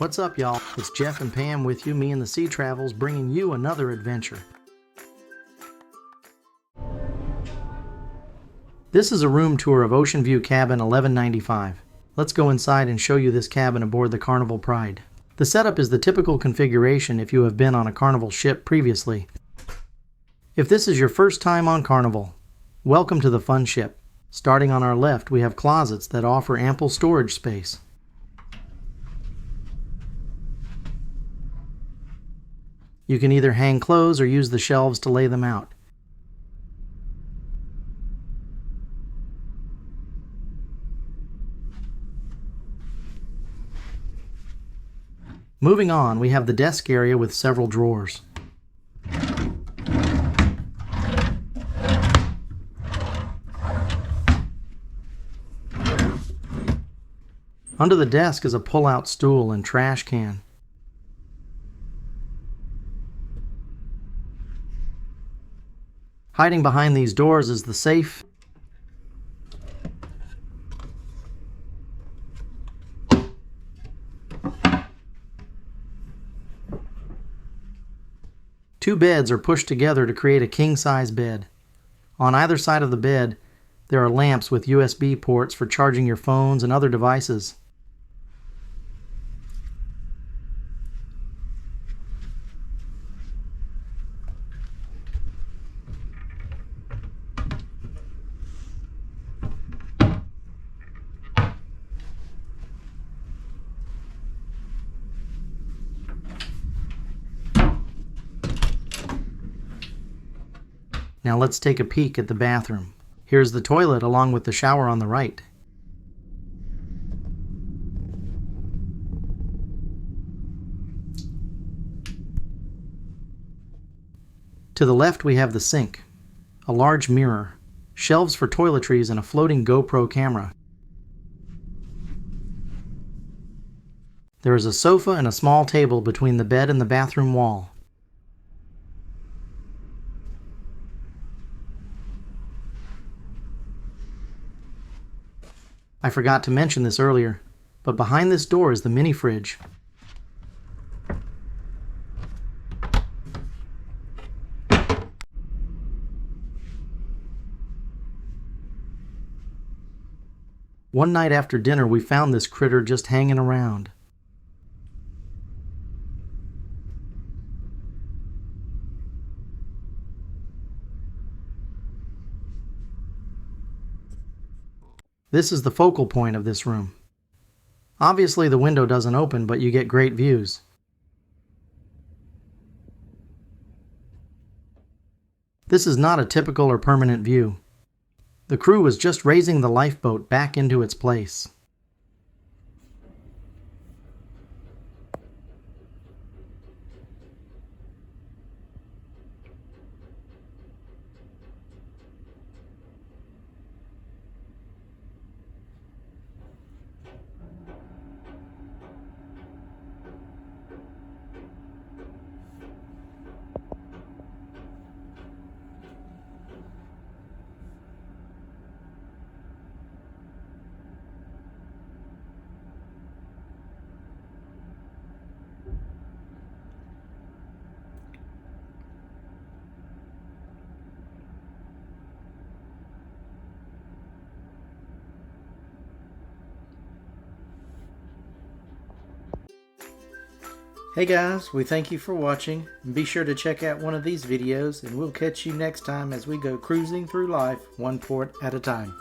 What's up, y'all? It's Jeff and Pam with you, Me and the Sea Travels, bringing you another adventure. This is a room tour of Ocean View Cabin 1195. Let's go inside and show you this cabin aboard the Carnival Pride. The setup is the typical configuration if you have been on a Carnival ship previously. If this is your first time on Carnival, welcome to the fun ship. Starting on our left, we have closets that offer ample storage space. You can either hang clothes or use the shelves to lay them out. Moving on, we have the desk area with several drawers. Under the desk is a pull-out stool and trash can. Hiding behind these doors is the safe, two beds are pushed together to create a king-size bed. On either side of the bed, there are lamps with USB ports for charging your phones and other devices. Now let's take a peek at the bathroom. Here's the toilet along with the shower on the right. To the left we have the sink, a large mirror, shelves for toiletries, and a floating GoPro camera. There is a sofa and a small table between the bed and the bathroom wall. I forgot to mention this earlier, but behind this door is the mini fridge. One night after dinner, we found this critter just hanging around. This is the focal point of this room. Obviously the window doesn't open, but you get great views. This is not a typical or permanent view. The crew was just raising the lifeboat back into its place. Hey guys, we thank you for watching. Be sure to check out one of these videos, and we'll catch you next time as we go cruising through life one port at a time.